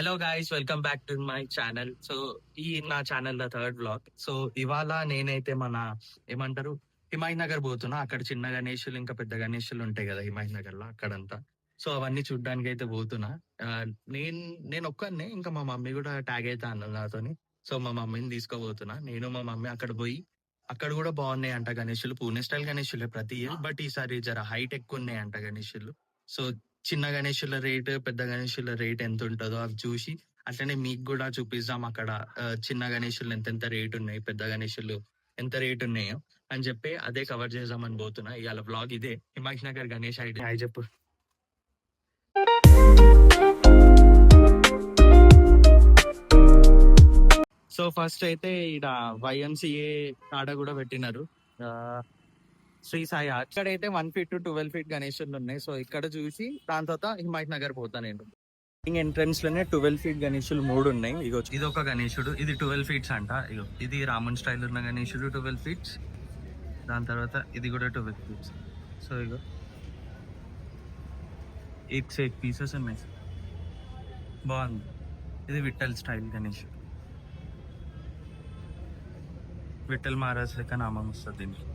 Hello guys, welcome back to my channel. So ఈ నా channel the third vlog. So ఇవాళ నేనైతే మన ఏమంటారు హిమాయత్ నగర్ పోతున్నా. అక్కడ చిన్న గణేషులు ఇంకా పెద్ద గణేషులు ఉంటాయి కదా హిమాయత్ నగర్ లో, అక్కడంతా. సో అవన్నీ చూడ్డానికి అయితే పోతున్నా. ఆ, నేను నేను ఒక్కనే, ఇంకా మా మమ్మీ కూడా ట్యాగ్ అయితే అన్నది నాతోని. సో మా మమ్మీని తీసుకోబోతున్నా. నేను మా మమ్మీ అక్కడ పోయి, అక్కడ కూడా బాగున్నాయి అంట గణేషులు. పూణే స్టైల్ గణేషులే ప్రతి ఇయర్, బట్ ఈసారి జర హైట్ ఎక్కువ ఉన్నాయి అంట గణేషులు. సో చిన్న గణేషుల రేట్, పెద్ద గణేషుల రేట్ ఎంత ఉంటుందో అవి చూసి, అట్లనే మీకు కూడా చూపిస్తాం అక్కడ చిన్న గణేషులు ఎంత రేట్ ఉన్నాయి, పెద్ద గణేషులు ఎంత రేట్ ఉన్నాయో అని చెప్పి అదే కవర్ చేద్దామని పోతున్నా. ఇవాళ బ్లాగ్ ఇదే, హిమాయత్ నగర్ గణేష్ ఐడి. హాయ్ చెప్పు. సో ఫస్ట్ అయితే ఇక్కడ వైఎంసీఏ ఆడ కూడా పెట్టినారు, శ్రీ సాయి ఆర్ట్. ఇక్కడైతే 1 feet to 12 feet గణేషులు ఉన్నాయి. సో ఇక్కడ చూసి దాని తర్వాత హిమాయత్ నగర్ పోతా నేను. ఎంట్రన్స్ లోనే 12 feet గణేషులు 3 ఉన్నాయి. ఇగో ఇది ఒక గణేశుడు, ఇది 12 feet అంట. ఇగో ఇది రామన్ స్టైల్ ఉన్న గణేశుడు 12 feet. దాని తర్వాత ఇది కూడా 12 feet. సో ఇగో 8 పీసెస్ ఉన్నాయి, బాగుంది. ఇది విఠల్ స్టైల్ గణేశుడు, విఠల్ మహారాజ్ లెక్క నామం వస్తుంది దీనికి.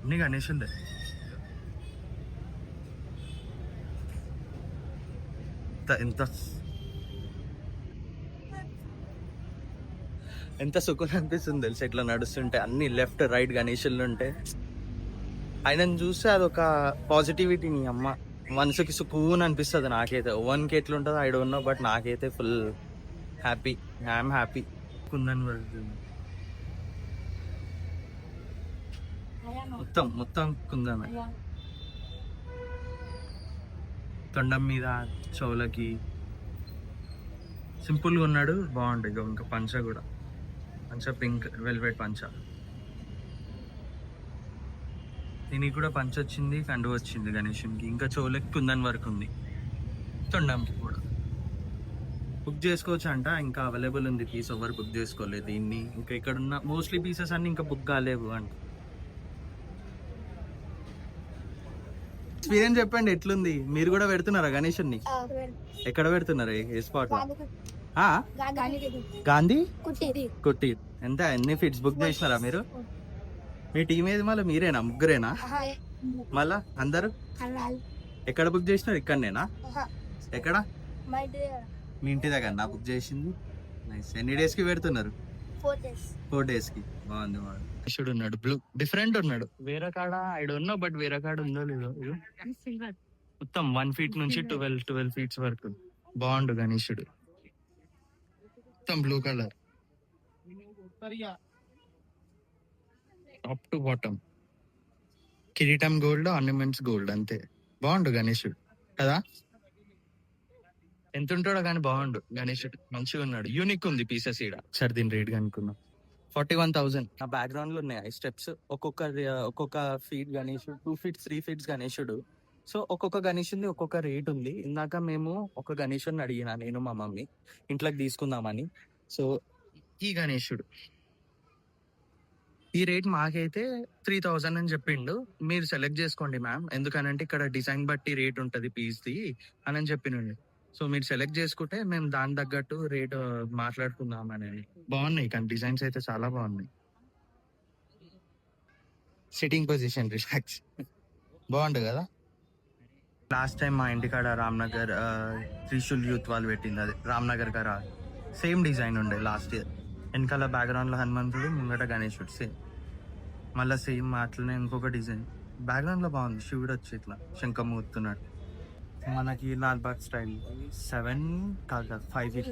అన్ని గణేశుండే. ఎంత ఎంత సుఖం అనిపిస్తుంది తెలుసు ఇట్లా నడుస్తుంటే. అన్ని లెఫ్ట్ రైట్ గణేషులు ఉంటే ఆయనను చూస్తే అదొక పాజిటివిటీ. నీ అమ్మ మనసుకి సుకూన్ అనిపిస్తుంది. నాకైతే ఓవన్కి ఎట్లుంటుందో ఐ డోంట్ నో, బట్ నాకైతే full happy. I'm happy. Kundan మొత్తం మొత్తం కుందమే, తొండం మీద చెవులకి సింపుల్గా ఉన్నాడు, బాగుంటుంది. ఇంకా పంచ కూడా, పంచ పింక్ వెల్వెట్ పంచ. దీనికి కూడా పంచ వచ్చింది, కండు వచ్చింది గణేషునికి. ఇంకా చెవులకి కుందన్ వర్క్ ఉంది, తొండంకి కూడా. బుక్ చేసుకోవచ్చు అంట, ఇంకా అవైలబుల్ ఉంది పీస్. ఎవరు బుక్ చేసుకోలేదు దీన్ని. ఇంకా ఇక్కడ ఉన్న మోస్ట్లీ పీసెస్ అన్ని ఇంకా బుక్ కాలేవు అంట. ఎక్స్పీరియన్స్ చెప్పండి, ఎట్లుంది? మీరు కూడా పెడుతున్నారా గణేషుని? ఎక్కడ పెడుతున్నారు? ఏ స్పాట్? గాంధీ కుట్టి. ఎంత ఎన్ని ఫీట్స్ బుక్ చేసినారా మీరు? మీ టీం ఏది? మళ్ళీ మీరేనా? ముగ్గురేనా మళ్ళా అందరు? ఎక్కడ బుక్ చేసినారు? ఇక్కడనేనా? ఎక్కడ? మీ ఇంటి దగ్గర నా బుక్ చేసింది. నైస్. ఎన్ని డేస్ కి పెడుతున్నారు? 4 days కి. బాగుంది బాగుంది. గణేశుడు ఉన్నాడు, బ్లూ డిఫరెంట్ ఉన్నాడు. వేరే కాడ ఐ డోంట్ నో, బట్ వేరే కాడ ఉందో లేదో. మొత్తం 1 feet నుంచి 12 feet వరకు బాగుండు గణేశుడు. మొత్తం blue colour, top to bottom. కిరీటం గోల్డ్, ఆర్నమెంట్స్ గోల్డ్, అంతే. బాగుండు గణేశుడు కదా. ఎంత ఉంటాడో కానీ బాగుండు గణేశుడు, మంచిగా ఉన్నాడు. యూనిక్ ఉంది పీసెస్ ఈడ. సరే దీని రేట్ కనుక్కున్నాం. 41,000. నా బ్యాక్గ్రౌండ్ లో ఉన్నాయి స్టెప్స్. ఒక్కొక్క ఫీట్ గణేశుడు, 2 feet 3 feet గణేశుడు. సో ఒక్కొక్క గణేశుడి ఒక్కొక్క రేట్ ఉంది. ఇందాక మేము ఒక గణేశుడిని అడిగిన, నేను మా మమ్మీ ఇంట్లోకి తీసుకుందామని. సో ఈ గణేశుడు ఈ రేట్ మాకైతే 3,000 అని చెప్పిండు. మీరు సెలెక్ట్ చేసుకోండి మ్యామ్, ఎందుకనంటే ఇక్కడ డిజైన్ బట్టి రేట్ ఉంటుంది పీస్ది అని చెప్పినండి. సో మీరు సెలెక్ట్ చేసుకుంటే మేము దాని తగ్గట్టు రేట్ మాట్లాడుకుందాం అని. బాగున్నాయి కానీ డిజైన్స్ అయితే చాలా బాగున్నాయి. సిట్టింగ్ పొజిషన్ రిలాక్స్, బాగుండు కదా. లాస్ట్ టైం మా ఇంటికాడ రామ్నగర్ త్రిశూల్ యూత్ వాళ్ళు పెట్టింది, అది రామ్నగర్ గారు. సేమ్ డిజైన్ ఉండే లాస్ట్ ఇయర్. వెనకాల బ్యాక్గ్రౌండ్ లో హనుమంతుడు, ముంగట గణేశుడు సేమ్. మళ్ళీ సేమ్ అట్లనే ఇంకొక డిజైన్ బ్యాక్గ్రౌండ్ లో బాగుంది. శివుడు వచ్చి ఇట్లా శంఖం ఊతున్నట్టు. మనకి లాల్బాగ్ స్టైల్ 7 కాదు 5 feet.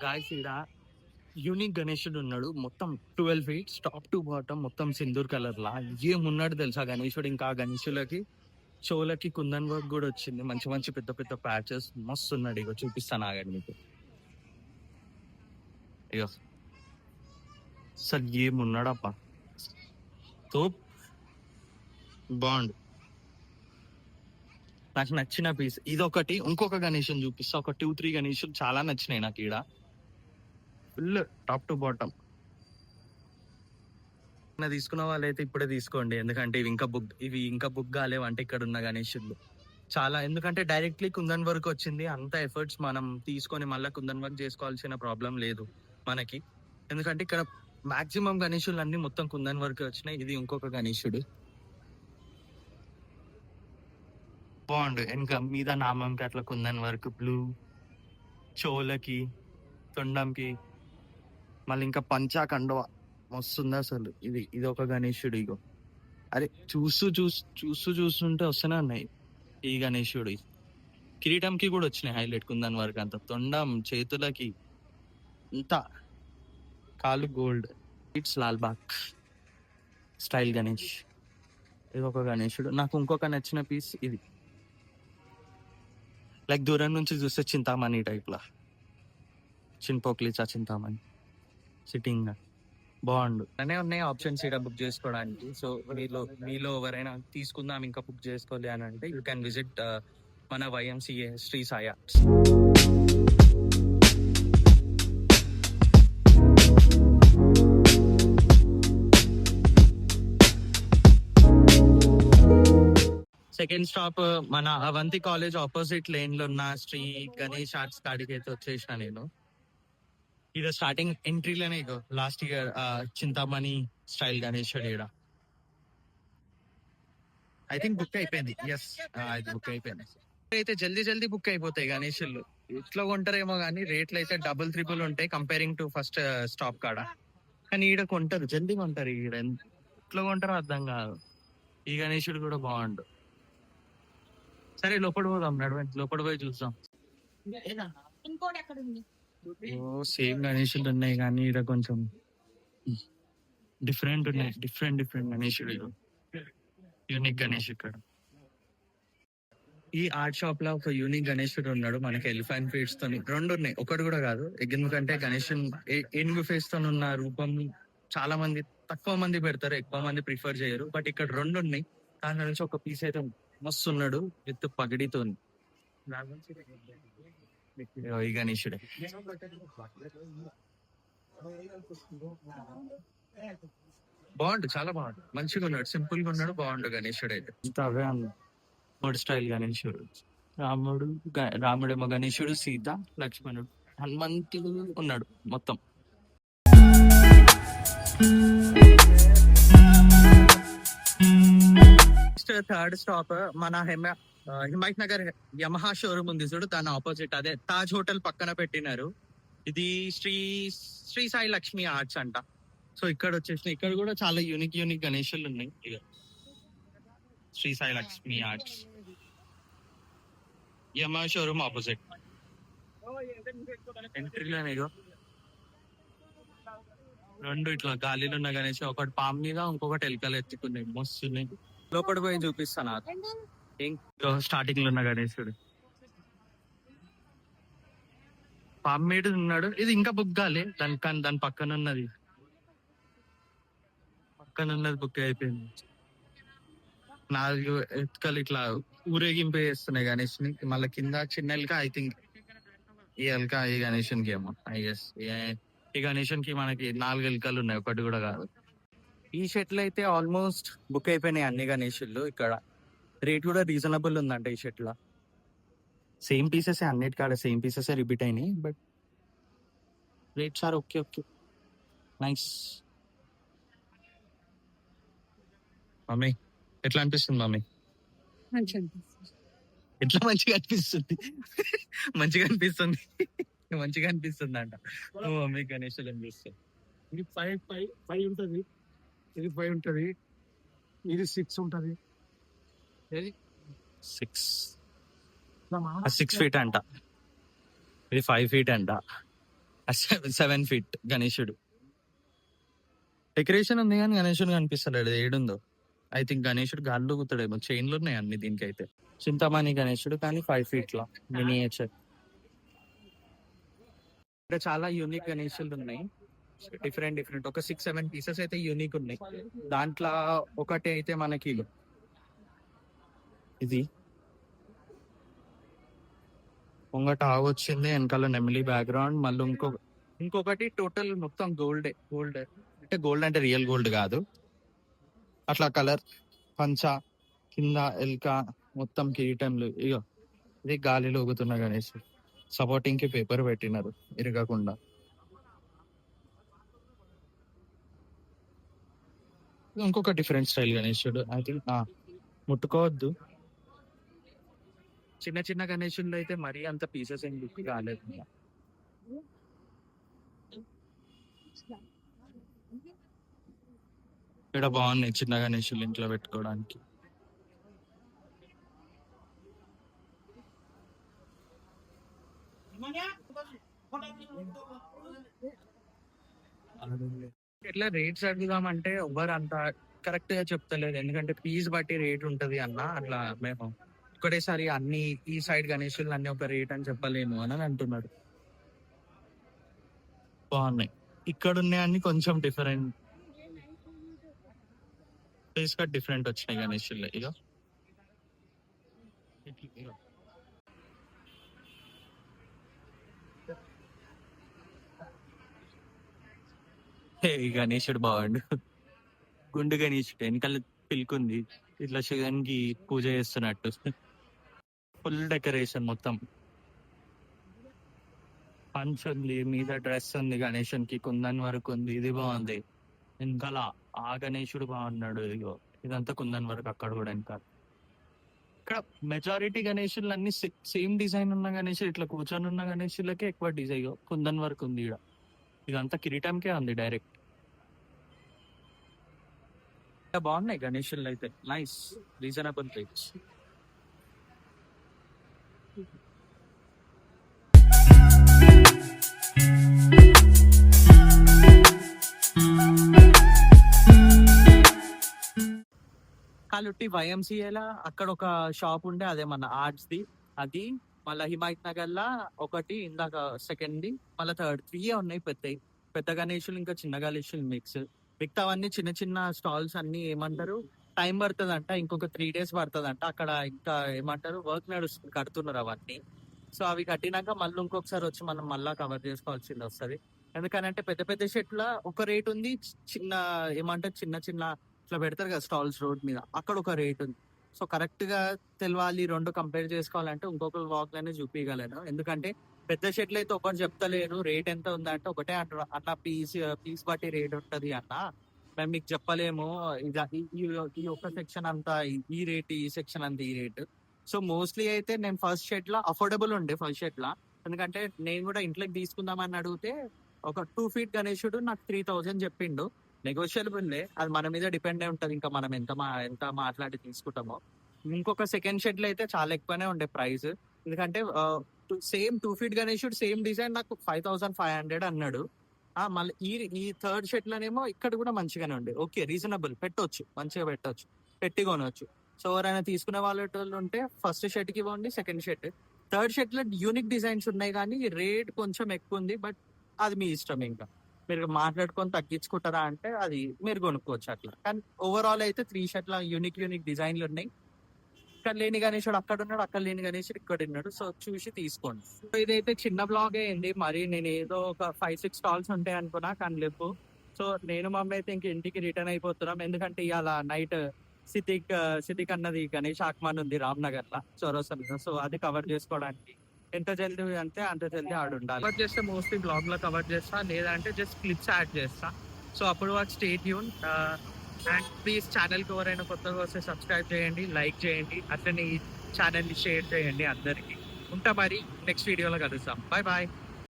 గాయస్ ఈడ యూనిక్ గణేశుడు ఉన్నాడు, మొత్తం 12 feet టాప్ టు బాటమ్, మొత్తం సింధూర్ కలర్ లా ఏమున్నాడు తెలుసా గణేశుడు. ఇంకా ఆ గణేశులకి షోలకి కుందన్ వర్క్ కూడా వచ్చింది. మంచి మంచి పెద్ద పెద్ద ప్యాచెస్, మస్తు ఉన్నాడు. ఇక చూపిస్తాను ఆగండి మీకు. ఇక సార్ ఏమున్నాడప్ప, తో బాగుండు. నాకు నచ్చిన పీస్ ఇదొకటి. ఇంకొక గణేశుని చూపిస్తా. ఒక 2-3 గణేశులు చాలా నచ్చినాయి నాకు ఈడ. Full top to bottom. తీసుకున్న వాళ్ళైతే ఇప్పుడే తీసుకోండి, ఎందుకంటే ఇవి ఇంకా బుక్ కాలేవు అంటే ఇక్కడ ఉన్న గణేషులు చాలా. ఎందుకంటే డైరెక్ట్లీ కుందన్ వరకు వచ్చింది, అంత ఎఫర్ట్స్ మనం తీసుకొని మళ్ళీ కుందన్ వర్క్ చేసుకోవాల్సిన ప్రాబ్లం లేదు మనకి. ఎందుకంటే ఇక్కడ మాక్సిమం గణేషులు అన్ని మొత్తం కుందన్ వరకు వచ్చినాయి. ఇది ఇంకొక గణేశుడు బాగుండు, ఇంకా మీద నామంకి అట్లా కుందన్ వర్క్ బ్లూ, చోలకి, తొండంకి, మళ్ళీ ఇంకా పంచా కండువ మస్తుంది అసలు. ఇది ఒక గణేశుడు. ఇగో అరే చూస్తుంటే వస్తూనే ఉన్నాయి ఈ గణేశుడు. కిరీటంకి కూడా వచ్చినాయి హైలైట్ కుందన్ వర్క్ అంతా, తొండం చేతులకి అంతా, కాలు gold. It's Lalbagh style Ganesh. ఇది ఒక గణేశుడు. నాకు ఇంకొక నచ్చిన పీస్ ఇది, లైక్ దూరం నుంచి చూస్తే చింతామణి టైప్ లా, చిన్పోక్లిచా చింతామణి సిట్టింగ్ బాగుండు. అనే ఉన్నాయి ఆప్షన్స్ ఇక్కడ బుక్ చేసుకోవడానికి. సో మీలో ఎవరైనా తీసుకుందాం ఇంకా బుక్ చేసుకోవాలి అని అంటే యూ క్యాన్ విజిట్ మన YMCA Sri Sai arts. Second stop మన అవంతి కాలేజ్ ఆపోజిట్ లేన్ లో ఉన్న శ్రీ గణేష్ ఆర్ట్స్ కాడికి అయితే వచ్చేసిన నేను. ఇది స్టార్టింగ్ ఎంట్రీలోనే last year Chintamani style Ganesh ఈడ ఐ థింక్ బుక్ అయిపోయింది. ఎస్, ఇది బుక్ అయిపోయింది. అయితే జల్దీ బుక్ అయిపోతాయి గణేషులు. ఇట్లా కొంటారేమో కానీ రేట్లు అయితే డబుల్ ట్రిపుల్ ఉంటాయి కంపేరింగ్ టు ఫస్ట్ స్టాప్ కాడ. కానీ ఈడ కొంటారు, జల్దీ కొంటారు. ఈడ ఎట్లా కొంటారో అర్థం కాదు. ఈ గణేశుడు కూడా బాగుండు. సరే లోపల పోదాం, నడవండి లోపల పోయి చూద్దాం. ఓ సేమ్ గణేశులు ఉన్నాయి కానీ ఈడ కొంచెం డిఫరెంట్ ఉన్నాయి. డిఫరెంట్ గణేశుడు, యూనిక్ గణేష్. ఇక్కడ ఈ ఆర్ట్ షాప్ లో ఒక యూనిక్ గణేశుడు ఉన్నాడు మనకి, ఎలిఫెంట్ ఫేస్ తో. రెండు ఉన్నాయి, ఒకటి కూడా కాదు. ఎందుకంటే గణేశన్ ఏనుగు ఫేస్ తో ఉన్న రూపం చాలా మంది, తక్కువ మంది పెడతారు, ఎక్కువ మంది ప్రిఫర్ చేయరు. బట్ ఇక్కడ రెండు ఉన్నాయి. దాని నుంచి ఒక పీస్ అయితే మస్తు ఉన్నాడు విత్ పగడితో. ఈ గణేశుడే బాగుండు, చాలా బాగుండు, మంచిగా ఉన్నాడు, సింపుల్ గా ఉన్నాడు, బాగుండు గణేశుడు అయితే. అవే మూడు స్టైల్ గణేశుడు. రాముడేమో గణేశుడు, సీత, లక్ష్మణుడు, హనుమంతుడు ఉన్నాడు మొత్తం. థర్డ్ స్టాప్ మన హిమాయత్ నగర్ యమహా షోరూమ్ ఉంది చూడు, దాని ఆపోజిట్ అదే తాజ్ హోటల్ పక్కన పెట్టినారు. ఇది శ్రీ సాయి లక్ష్మి ఆర్ట్స్ అంట. సో ఇక్కడ వచ్చేసి ఇక్కడ కూడా చాలా యూనిక్ గణేశులు ఉన్నాయి. ఇక Sri Sai Lakshmi arts, Yamaha showroom opposite ఎంట్రీలోనే. రెండు ఇట్లా గాలిలో ఉన్న గణేష్, ఒకటి పాము మీద, ఇంకొకటి ఎలుకలు ఎత్తుకున్నాయి, మస్తున్నాయి. లోపల పోయి చూపిస్తాను. స్టార్టింగ్ లో ఉన్న గణేశుడు పాము మీద ఉన్నాడు. ఇది ఇంకా బుక్ కాలే, దాని పక్కన ఉన్నది బుక్ అయిపోయింది. 4 ఎత్తుకలు ఇట్లా ఊరేగింపు చేస్తున్నాయి గణేష్ ని. మళ్ళీ కింద చిన్న ఎలుక, ఐ థింక్ ఈ ఎలుక ఈ గణేషన్ కి ఏమో, ఐ గెస్ ఈ గణేషన్ కి మనకి 4 ఎలుకలు ఉన్నాయి, ఒకటి కూడా కాదు. ఈ షర్ట్లు అయితే ఆల్మోస్ట్ బుక్ అయిపోయినాయి అన్ని గణేషులు. ఇక్కడ రేట్ కూడా రీజనబుల్ ఉందంట ఈ షర్ట్ లో. సేమ్ పీసెస్ అన్నిటికాడ సేమ్ పీసెస్ రిపీట్ అయినాయి, but rates are okay nice. Mummy ఎట్లా అనిపిస్తుంది మమ్మీ? ఎట్లా మంచిగా అనిపిస్తుంది? మంచిగా అనిపిస్తుంది అంట మమ్మీ గణేషులు అనిపిస్తుంది. ఇది 5 ఉంటది, ఇది 5 ఉంటది, ఇది 6 ఉంటది. 6 feet అంట, ఇది 5 feet అంట, 7 feet గణేశుడు. డెకరేషన్ ఉంది కానీ గణేశుడు కనిపిస్తాడు, ఏడుందో. ఐ థింక్ గణేశుడు గాల్లో కూతాడేమో, చైన్లు ఉన్నాయి అన్ని దీనికైతే. చింతామణి గణేశుడు కానీ 5 feet లా మినియేచర్. ఇక్కడ చాలా యూనిక్ గణేశులు ఉన్నాయి, డిఫరెంట్ ఒక 6-7 పీసెస్ అయితే యూనిక్ ఉన్నాయి. దాంట్లో ఒకటి అయితే మనకి ఇది ముంగట ఆవు వచ్చింది, వెనకాల నెమిలి బ్యాక్గ్రౌండ్. మళ్ళీ ఇంకొకటి టోటల్ మొత్తం గోల్డ్ అంటే రియల్ గోల్డ్ కాదు, అట్లా కలర్ పంచ కింద ఎల్క మొత్తం కిరీటంలు ఇగో ఇది గాలిలో ఊగుతున్న గణేష్ సపోర్టింగ్ కి పేపర్ పెట్టినారు ఇరగకుండా. ఇంకొక డిఫరెంట్ స్టైల్ గణేశుడు ఐ థింక్ ముట్టుకోవద్దు. చిన్న చిన్న గణేశుల్లో అయితే మరీ అంత పీసెస్ ఏం లుక్ కాలేదు. ఇక్కడ బాగున్నాయి చిన్న గణేశులు ఇంట్లో పెట్టుకోవడానికి. ఎట్లా రేట్స్ అడుగుదామంటే ఎవ్వరు అంత కరెక్ట్ గా చెప్తలేదు, ఎందుకంటే పీస్ బట్టి రేట్ ఉంటది అన్న. అట్లా మేము ఒకటేసారి అన్ని ఈ సైడ్ గణేశులు అన్ని ఒక రేట్ అని చెప్పలేము అని అంటున్నారు. బాగున్నాయి ఇక్కడ ఉన్నాయన్ని కొంచెం డిఫరెంట్ ప్లేస్ గా డిఫరెంట్ వచ్చినాయి గణేశుల్లో. ఇక ఈ గణేశుడు బాగుండు, గుండు గణేశుడు వెనకాల పిలుకుంది ఇట్లా శివానికి పూజ చేస్తున్నట్టు. ఫుల్ డెకరేషన్ మొత్తం పంచ్ ఉంది, మీద డ్రెస్ ఉంది, గణేశన్ కి కుందన్ వరకు ఉంది. ఇది బాగుంది వెనకాల. ఆ గణేశుడు బాగున్నాడు. ఇగో ఇదంతా కుందన్ వరకు అక్కడ కూడా వెనకాల. ఇక్కడ మెజారిటీ గణేశులు అన్ని సేమ్ డిజైన్ ఉన్న గణేశులు, ఇట్లా కూర్చొని ఉన్న గణేశులకే ఎక్కువ డిజైన్ కుందన్ వరకు ఉంది. ఇక్కడ ఇదంతా కిరీటంకే ఉంది డైరెక్ట్. బాగున్నాయి గణేశులు అయితే, నైస్ రీజనబుల్ రేట్స్. కాలుట్టి వైఎంసీఏలా అక్కడ ఒక షాప్ ఉండే, అదే మన ఆర్ట్స్ ది. అది మళ్ళీ హిమాయత్ నగర్ లా ఒకటి, ఇందాక సెకండ్ ది, మళ్ళీ థర్డ్ 3 ఉన్నాయి పెద్దవి. పెద్ద గణేశులు ఇంకా చిన్న గణేశులు మిక్స్. మిగతావన్నీ చిన్న చిన్న స్టాల్స్ అన్ని ఏమంటారు టైం పడుతుంది అంట, ఇంకొక 3 days పడుతుంది అంట. అక్కడ ఇంకా ఏమంటారు వర్క్ నడుస్తుంది, కడుతున్నారు అవన్నీ. సో అవి కట్టినాక మళ్ళీ ఇంకొకసారి వచ్చి మనం మళ్ళా కవర్ చేసుకోవాల్సింది వస్తుంది. ఎందుకనంటే పెద్ద పెద్ద షెట్ల ఒక రేట్ ఉంది, చిన్న ఏమంటారు చిన్న చిన్న ఇట్లా పెడతారు కదా స్టాల్స్ రోడ్ మీద, అక్కడ ఒక రేట్ ఉంది. సో కరెక్ట్ గా తెలవాలి, రెండు కంపేర్ చేసుకోవాలంటే ఇంకొకరు వాక్ లోనే చూపించగలను. ఎందుకంటే పెద్ద షెట్లు అయితే ఒకటి చెప్తలేను రేట్ ఎంత ఉందంటే ఒకటే అంటారు, అట్లా పీస్ బట్టి రేట్ ఉంటది అన్న. మేము మీకు చెప్పలేము ఈ ఒక్క సెక్షన్ అంతా ఈ రేట్, ఈ సెక్షన్ అంతా ఈ రేట్. సో మోస్ట్లీ అయితే నేను ఫస్ట్ షెడ్ లా అఫోర్డబుల్ ఉండే ఫస్ట్ షెడ్ లా, ఎందుకంటే నేను కూడా ఇంట్లోకి తీసుకుందామని అడిగితే ఒక 2 feet గణేశుడు నాకు 3000 చెప్పిండు. నెగోషియబుల్, అది మన మీద డిపెండ్ అయి ఉంటది, ఇంకా మనం ఎంత మాట్లాడి తీసుకుంటామో. ఇంకొక సెకండ్ షెడ్ లో అయితే చాలా ఎక్కువనే ఉండే ప్రైస్, ఎందుకంటే సేమ్ 2 feet గణేశుడు సేమ్ డిజైన్ నాకు 5500 అన్నాడు. మళ్ళీ ఈ థర్డ్ షెడ్ లోనేమో ఇక్కడ కూడా మంచిగానే ఉండే. ఓకే రీజనబుల్, పెట్టొచ్చు, మంచిగా పెట్టొచ్చు, పెట్టి కొనవచ్చు. సో ఎవరైనా తీసుకునే వాళ్ళు ఉంటే ఫస్ట్ షెడ్ కి ఇవ్వండి, సెకండ్ షెడ్. థర్డ్ షెడ్ లో యూనిక్ డిజైన్స్ ఉన్నాయి కానీ రేట్ కొంచెం ఎక్కువ ఉంది. బట్ అది మీ ఇష్టం, ఇంకా మీరు మాట్లాడుకొని తగ్గించుకుంటారా అంటే అది మీరు కొనుక్కోవచ్చు అట్లా. కానీ ఓవరాల్ అయితే 3 షెడ్ల యూనిక్ డిజైన్లు ఉన్నాయి. ఇక్కడ లేని గణేశుడు అక్కడ ఉన్నాడు, అక్కడ లేని గణేశుడు ఇక్కడ ఉన్నాడు. సో చూసి తీసుకోండి. సో ఇదైతే చిన్న బ్లాగ్ అయింది. మరి నేను ఏదో ఒక 5-6 స్టాల్స్ ఉంటాయి అనుకున్నా, కానీ లేవు. సో నేను మమ్మీ అయితే ఇంక ఇంటికి రిటర్న్ అయిపోతున్నాం, ఎందుకంటే ఇవాళ నైట్ సితిక్ అన్నది గణేష్ ఆక్మాన్ ఉంది రామ్నగర్ లా చౌరస్తాలో. సో అది కవర్ చేసుకోవడానికి ఎంత జల్దీ అంటే అంత జల్దీ ఆడు ఉండాలి. కవర్ చేస్తే మోస్ట్లీ బ్లాగ్ లో కవర్ చేస్తా, లేదంటే జస్ట్ క్లిప్స్ యాడ్ చేస్తా. సో అప్పుడు వరకు స్టే ట్యూన్. అండ్ ప్లీజ్ ఛానల్కి ఎవరైనా కొత్తగా వస్తే సబ్స్క్రైబ్ చేయండి, లైక్ చేయండి, అట్లనే ఈ ఛానల్ని షేర్ చేయండి అందరికీ. ఉంటా మరి నెక్స్ట్ వీడియోలో కలుస్తాం. Bye bye.